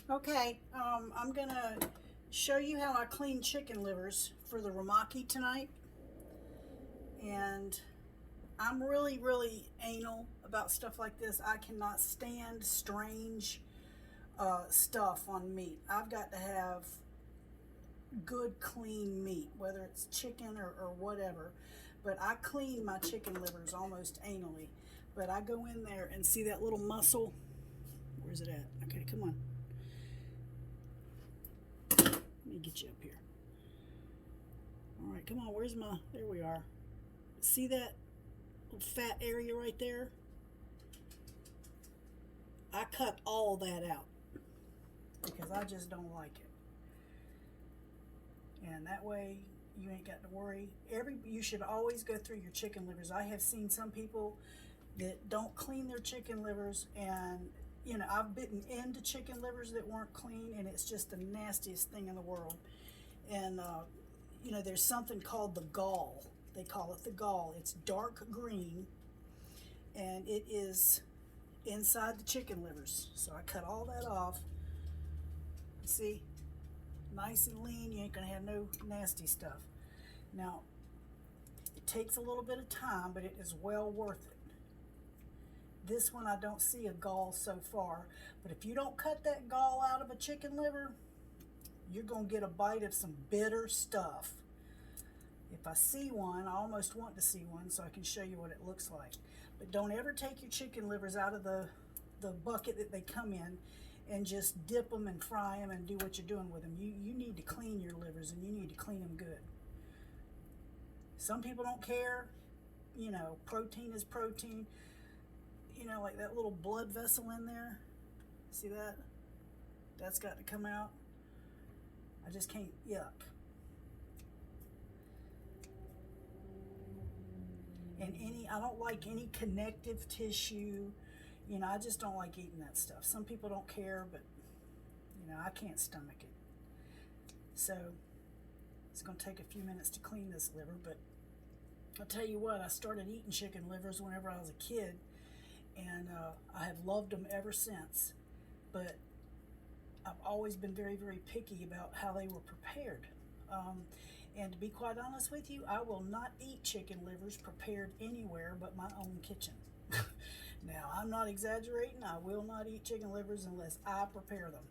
Okay, I'm gonna show you how I clean chicken livers for the ramaki tonight. And I'm really anal about stuff like this. I cannot stand strange stuff on meat. I've got to have good, clean meat, whether it's chicken or whatever. But I clean my chicken livers almost anally. But I go in there and see that little muscle. Where's it at? Okay, come on. Let me get you up here. All right, come on. Where's my? There we are. See that fat area right there? I cut all that out because I just don't like it. And that way you ain't got to worry. You should always go through your chicken livers. I have seen some people that don't clean their chicken livers, and I've bitten into chicken livers that weren't clean, and it's just the nastiest thing in the world. And there's something called the gall. They call it the gall. It's dark green, and it is inside the chicken livers. So I cut all that off. See, nice and lean. You ain't gonna have no nasty stuff. Now, it takes a little bit of time, but it is well worth it. This one I don't see a gall so far, but if you don't cut that gall out of a chicken liver, you're gonna get a bite of some bitter stuff. If I see one, I almost want to see one so I can show you what it looks like. But don't ever take your chicken livers out of the bucket that they come in and just dip them and fry them and do what you're doing with them. You need to clean your livers, and you need to clean them good. Some people don't care. Protein is protein. Like that little blood vessel in there. See that? That's got to come out. I just can't, yuck. And I don't like any connective tissue. I just don't like eating that stuff. Some people don't care, but I can't stomach it. So it's going to take a few minutes to clean this liver, but I'll tell you what, I started eating chicken livers whenever I was a kid, and I have loved them ever since. But I've always been very picky about how they were prepared. And to be quite honest with you, I will not eat chicken livers prepared anywhere but my own kitchen. Now, I'm not exaggerating. I will not eat chicken livers unless I prepare them.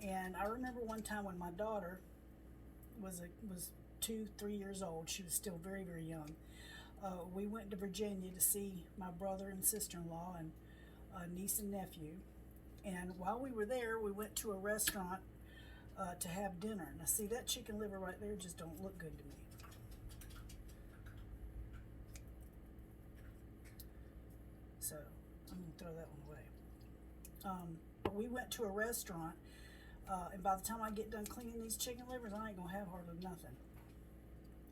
And I remember one time when my daughter was 2-3 years old. She was still very young. We went to Virginia to see my brother and sister-in-law and niece and nephew. And while we were there, we went to a restaurant to have dinner. Now, see, that chicken liver right there just don't look good to me. So I'm going to throw that one away. But we went to a restaurant, and by the time I get done cleaning these chicken livers, I ain't going to have hardly nothing.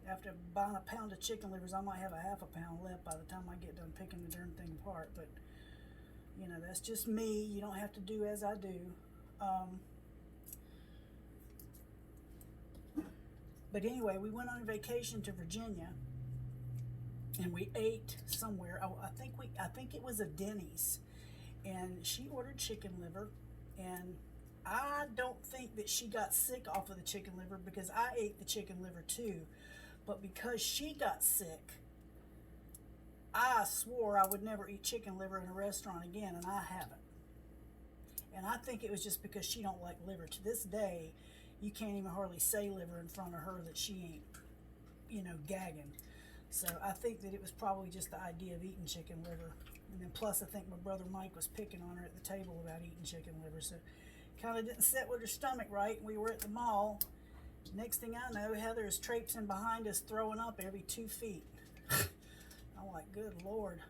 After buying a pound of chicken livers, I might have a half a pound left by the time I get done picking the darn thing apart. But, that's just me. You don't have to do as I do. But anyway, we went on a vacation to Virginia, and we ate somewhere. Oh, I think it was a Denny's, and she ordered chicken liver, and I don't think that she got sick off of the chicken liver because I ate the chicken liver too. But because she got sick, I swore I would never eat chicken liver in a restaurant again, and I haven't. And I think it was just because she don't like liver. To this day, you can't even hardly say liver in front of her that she ain't, gagging. So I think that it was probably just the idea of eating chicken liver. And then plus I think my brother Mike was picking on her at the table about eating chicken liver. So kind of didn't sit with her stomach right. We were at the mall. Next thing I know, Heather is traipsing behind us, throwing up every 2 feet. I'm like, good Lord,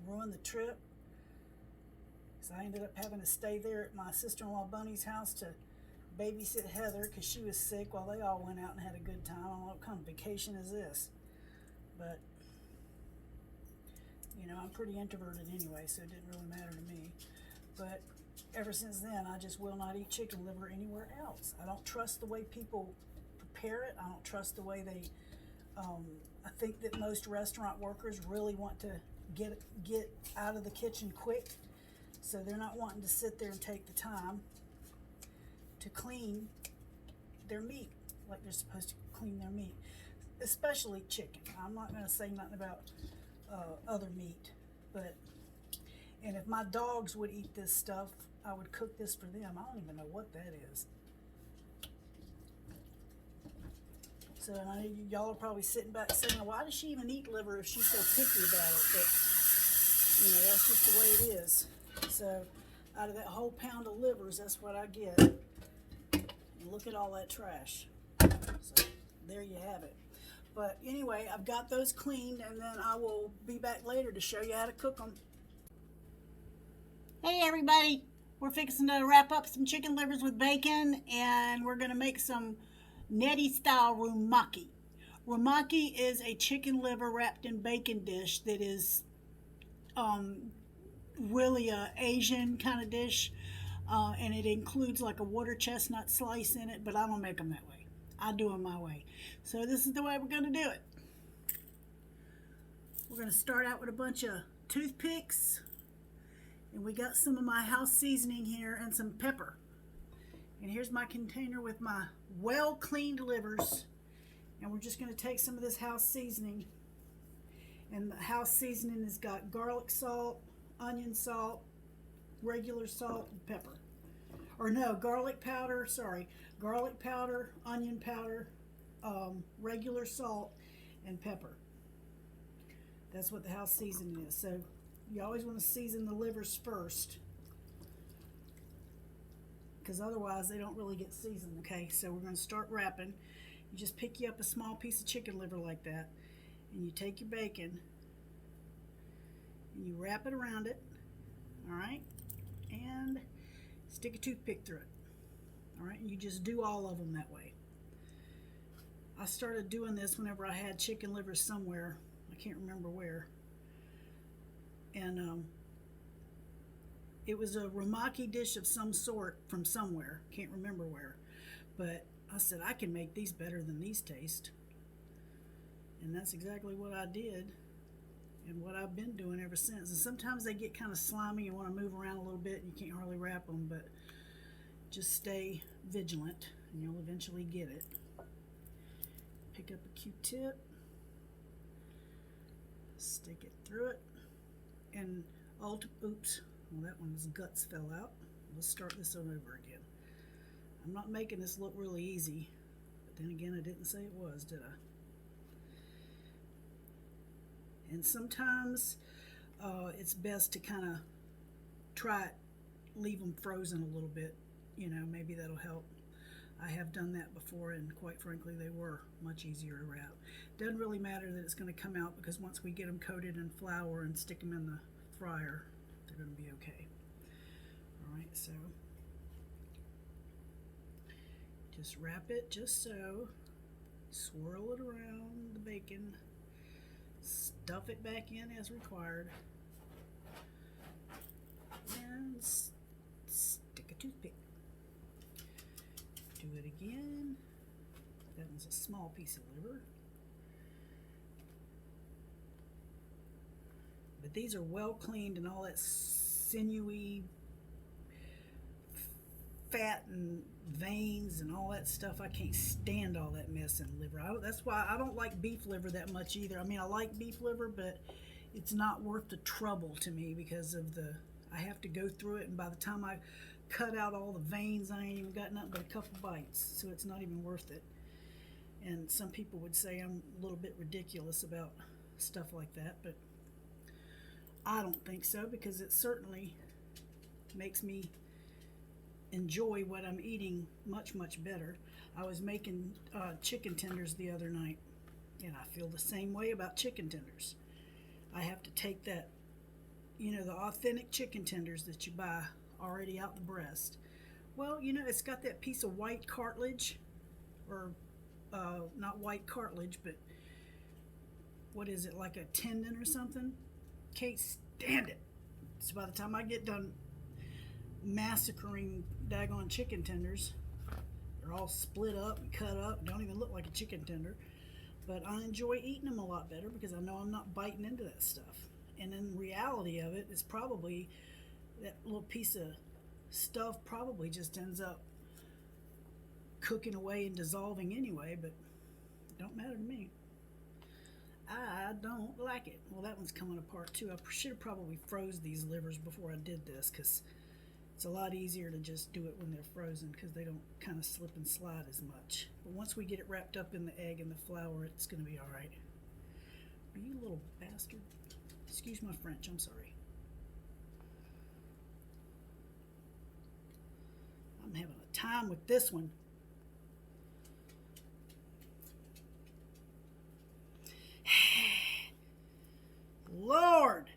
ruined the trip. So I ended up having to stay there at my sister-in-law Bunny's house to babysit Heather because she was sick while they all went out and had a good time. I don't know what kind of vacation is this. But, I'm pretty introverted anyway, so it didn't really matter to me. But ever since then, I just will not eat chicken liver anywhere else. I don't trust the way people prepare it. I don't trust the way they, I think that most restaurant workers really want to get out of the kitchen quick. So they're not wanting to sit there and take the time. to clean their meat like they're supposed to clean their meat, especially chicken. I'm not going to say nothing about other meat, but, and if my dogs would eat this stuff, I would cook this for them. I don't even know what that is. So I know y'all are probably sitting back saying, why does she even eat liver if she's so picky about it? But, you know, that's just the way it is. So out of that whole pound of livers, that's what I get. And look at all that trash. So there you have it. But anyway, I've got those cleaned, and then I will be back later to show you how to cook them. Hey everybody, we're fixing to wrap up some chicken livers with bacon, and we're going to make some Nettie style rumaki. Rumaki is a chicken liver wrapped in bacon dish that is really a Asian kind of dish, and it includes like a water chestnut slice in it, but I don't make them that way. I do them my way. So this is the way we're going to do it. We're going to start out with a bunch of toothpicks, and we got some of my house seasoning here and some pepper. And here's my container with my well cleaned livers, and we're just going to take some of this house seasoning. And the house seasoning has got garlic salt, onion salt, regular salt, and pepper. Or no, garlic powder, onion powder, regular salt, and pepper. That's what the house seasoning is. So you always want to season the livers first, because otherwise they don't really get seasoned. Okay, so we're going to start wrapping. You just pick you up a small piece of chicken liver like that, and you take your bacon and you wrap it around it, all right, and stick a toothpick through it, all right, and you just do all of them that way. I started doing this whenever I had chicken livers somewhere, I can't remember where, and it was a rumaki dish of some sort from somewhere, can't remember where, but I said I can make these better than these taste, and that's exactly what I did and what I've been doing ever since. And sometimes they get kind of slimy and want to move around a little bit and you can't hardly wrap them, but just stay vigilant and you'll eventually get it. Pick up a Q-tip, stick it through it, and oops, well, that one's guts fell out. Let's start this one over again. I'm not making this look really easy, but then again, I didn't say it was, did I? And sometimes it's best to kind of try it, leave them frozen a little bit, you know, maybe that'll help. I have done that before, and quite frankly they were much easier to wrap. Doesn't really matter that it's going to come out, because once we get them coated in flour and stick them in the fryer, they're going to be okay. Alright, so just wrap it just so, swirl it around the bacon, stuff it back in as required, and stick a toothpick. Do it again. That one's a small piece of liver. But these are well cleaned, and all that sinewy fat and veins and all that stuff, I can't stand all that mess in liver. That's why I don't like beef liver that much either. I mean, I like beef liver, but it's not worth the trouble to me because of I have to go through it, and by the time I cut out all the veins, I ain't even got nothing but a couple bites, so it's not even worth it. And some people would say I'm a little bit ridiculous about stuff like that, but I don't think so, because it certainly makes me enjoy what I'm eating much, much better. I was making chicken tenders the other night, and I feel the same way about chicken tenders. I have to take that, you know, the authentic chicken tenders that you buy already out the breast. Well, you know, it's got that piece of white cartilage, or not white cartilage, but what is it, like a tendon or something? Can't stand it. So by the time I get done massacring daggone chicken tenders, they're all split up and cut up, don't even look like a chicken tender, but I enjoy eating them a lot better because I know I'm not biting into that stuff. And in reality of it, it's probably that little piece of stuff probably just ends up cooking away and dissolving anyway, but it don't matter to me. I don't like it. Well, that one's coming apart too. I should have probably froze these livers before I did this, because it's a lot easier to just do it when they're frozen, because they don't kind of slip and slide as much. But once we get it wrapped up in the egg and the flour, it's going to be all right. You little bastard. Excuse my French, I'm sorry. I'm having a time with this one. Lord!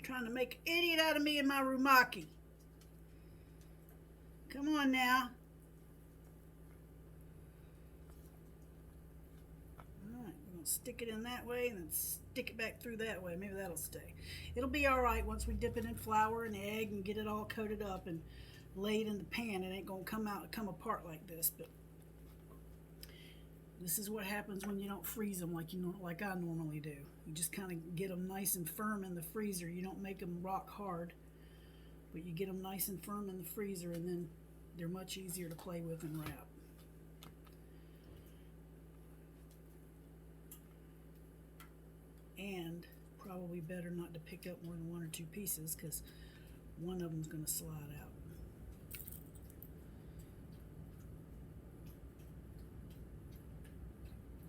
Trying to make an idiot out of me and my rumaki. Come on now. Alright, we're going to stick it in that way and then stick it back through that way. Maybe that'll stay. It'll be alright once we dip it in flour and egg and get it all coated up and lay it in the pan. It ain't going to come apart like this, but this is what happens when you don't freeze them like I normally do. You just kind of get them nice and firm in the freezer. You don't make them rock hard, but you get them nice and firm in the freezer, and then they're much easier to play with and wrap. And probably better not to pick up more than 1 or 2 pieces, because one of them's going to slide out.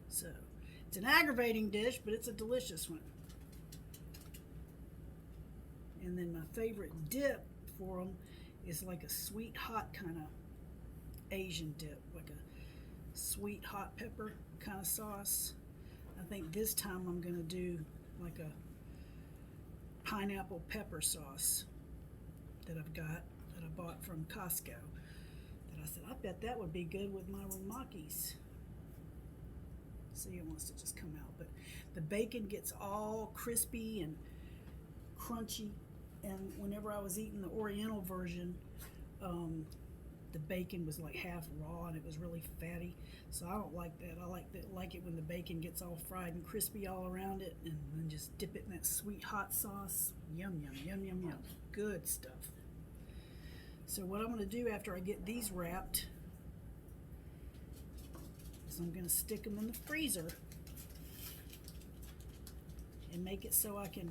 So, it's an aggravating dish, but it's a delicious one. And then my favorite dip for them is like a sweet hot kind of Asian dip, like a sweet hot pepper kind of sauce. I think this time I'm going to do like a pineapple pepper sauce that I've got, that I bought from Costco. That I said, I bet that would be good with my rumakis. See, it wants to just come out, but the bacon gets all crispy and crunchy, and whenever I was eating the Oriental version, the bacon was like half raw and it was really fatty, so I don't like that. I like it when the bacon gets all fried and crispy all around it, and then just dip it in that sweet hot sauce. Yum, yum, yum, yum, yum. Good stuff. So what I'm going to do after I get these wrapped, I'm going to stick them in the freezer and make it so I can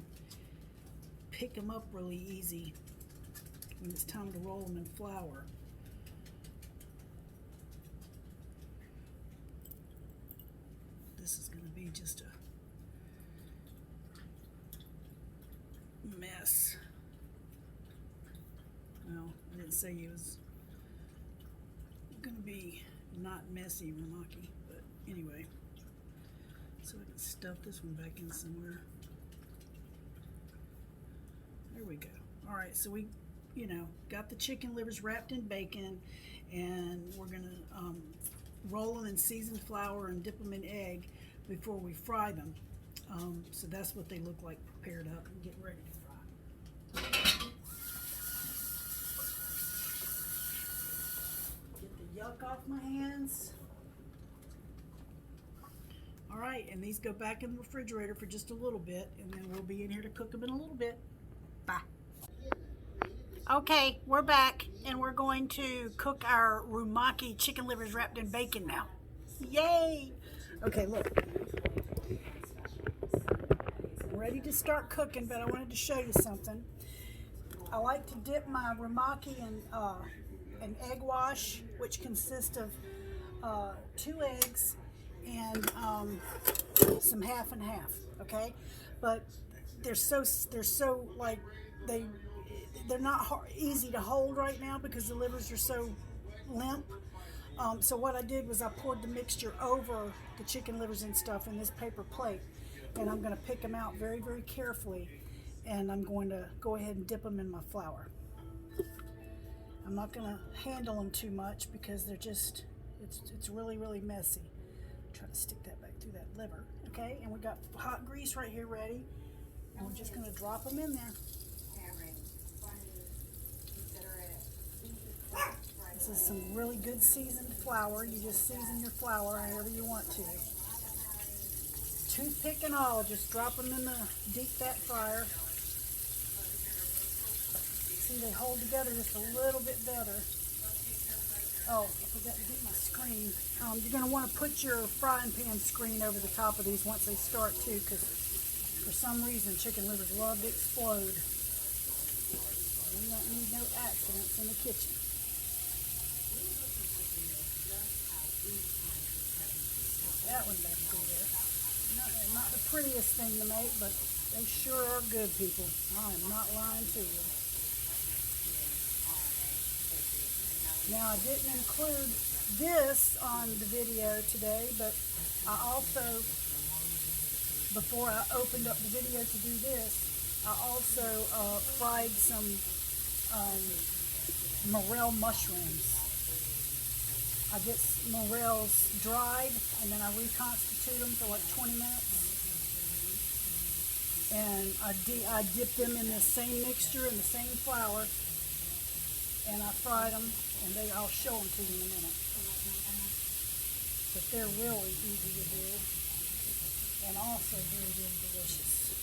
pick them up really easy when it's time to roll them in flour. This is going to be just a mess. Well, I didn't say it was going to be not messy rumaki, but anyway, so I can stuff this one back in somewhere. There we go. All right, so we, got the chicken livers wrapped in bacon, and we're gonna roll them in seasoned flour and dip them in egg before we fry them. So that's what they look like prepared up and getting ready to fry. Yuck off my hands. All right, and these go back in the refrigerator for just a little bit, and then we'll be in here to cook them in a little bit. Bye. Okay, we're back, and we're going to cook our rumaki chicken livers wrapped in bacon now. Yay! Okay, look. I'm ready to start cooking, but I wanted to show you something. I like to dip my rumaki in an egg wash, which consists of 2 eggs and some half and half. Okay, but they're so like they're not easy to hold right now because the livers are so limp. So what I did was I poured the mixture over the chicken livers and stuff in this paper plate, and I'm going to pick them out very, very carefully, and I'm going to go ahead and dip them in my flour. I'm not going to handle them too much because they're just, it's really, really messy. Try to stick that back through that liver. Okay, and we got hot grease right here ready, and we're just going to drop them in there. This is some really good seasoned flour. You just season your flour however you want to. Toothpick and all, just drop them in the deep fat fryer. See, they hold together just a little bit better. Oh, I forgot to get my screen. You're going to want to put your frying pan screen over the top of these once they start too, because for some reason chicken livers love to explode. We don't need no accidents in the kitchen. That one back through there. Not the prettiest thing to make, but they sure are good, people. I am not lying to you. Now, I didn't include this on the video today, but I also, before I opened up the video to do this, I also fried some morel mushrooms. I get morels dried, and then I reconstitute them for like 20 minutes. And I dip them in the same mixture, in the same flour, and I fried them, and I'll show them to you in a minute. But they're really easy to do, and also very, very delicious.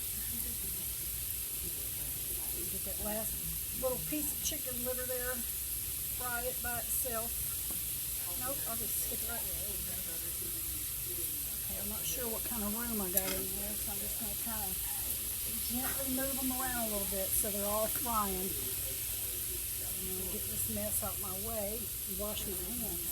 Get that last little piece of chicken liver there, fry it by itself. Nope, I'll just stick it right there. There we go. Okay, I'm not sure what kind of room I got in there, so I'm just going to kind of gently move them around a little bit so they're all frying. I'm going to get this mess out my way and wash my hands.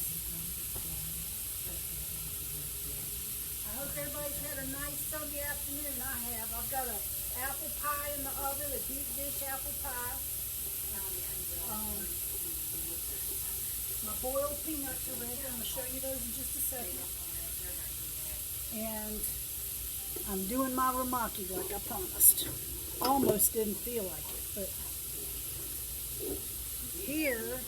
I hope everybody's had a nice Sunday afternoon. I have. I've got an apple pie in the oven, a deep dish apple pie. My boiled peanuts are ready. I'm going to show you those in just a second. And I'm doing my Nettimaki like I promised. Almost didn't feel like it, but here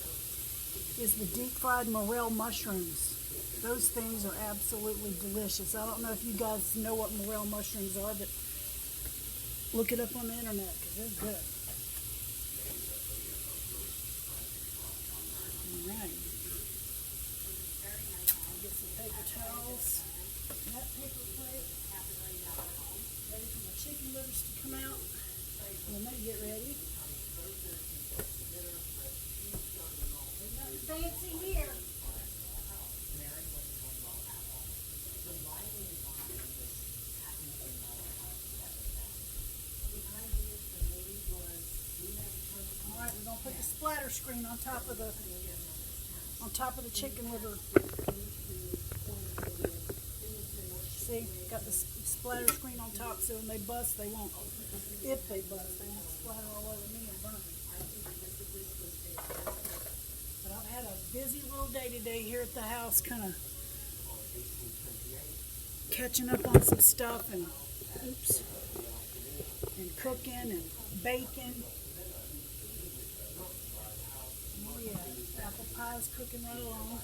is the deep fried morel mushrooms. Those things are absolutely delicious. I don't know if you guys know what morel mushrooms are, but look it up on the internet because they're good. Alright. I'll get some paper towels. That paper plate. Ready for my chicken livers to come out. When they get ready. Nothing fancy here. Alright, we're gonna put the splatter screen on top of the chicken liver. See, got the splatter screen on top so when they bust, they won't. If they bust, they won't splatter all over me and burn me. But I've had a busy little day today here at the house, kind of catching up on some stuff and cooking and baking. Oh yeah, apple pie's cooking right along.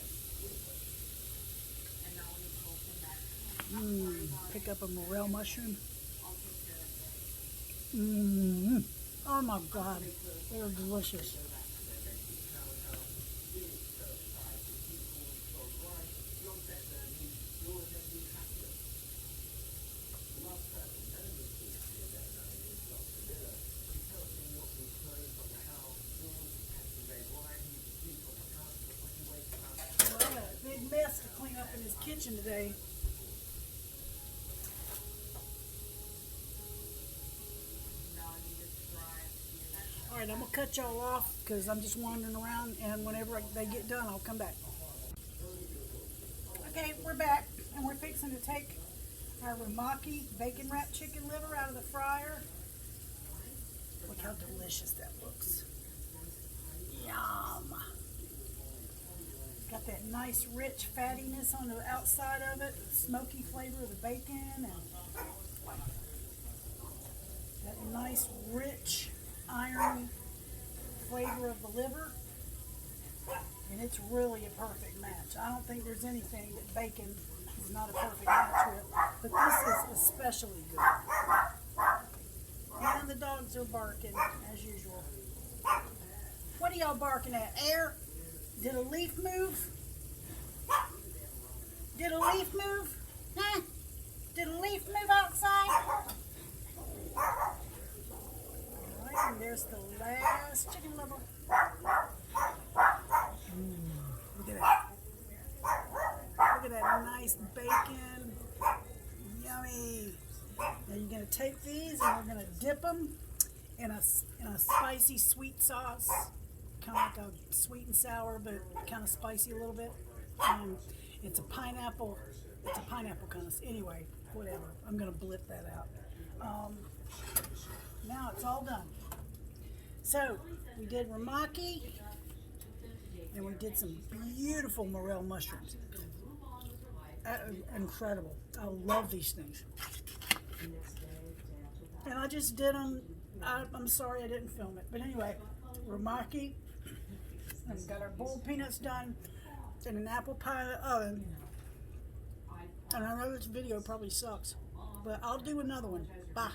Pick up a morel mushroom. Oh my God, they're delicious. Well, I got a big mess to clean up in his kitchen today. Alright, I'm going to cut y'all off because I'm just wandering around, and whenever they get done, I'll come back. Okay, we're back, and we're fixing to take our Nettimaki bacon wrapped chicken liver out of the fryer. Look how delicious that looks. Yum! Got that nice rich fattiness on the outside of it, smoky flavor of the bacon, and that nice rich irony flavor of the liver, and it's really a perfect match. I don't think there's anything that bacon is not a perfect match with, but this is especially good. And the dogs are barking as usual. What are y'all barking at? Air? Did a leaf move? Did a leaf move? Huh? Did a leaf move outside? And there's the last chicken liver. Look at that. take these and we're gonna dip them in a spicy sweet sauce, kind of like a sweet and sour, but kind of spicy a little bit. It's a pineapple. It's a pineapple kind of. Anyway, whatever. I'm gonna blip that out. Now it's all done. So we did ramaki, and we did some beautiful morel mushrooms. Incredible. I love these things. And I just did them. I'm sorry I didn't film it. But anyway, ramaki. And we got our boiled peanuts done. And an apple pie in the oven. And I know this video probably sucks. But I'll do another one. Bye.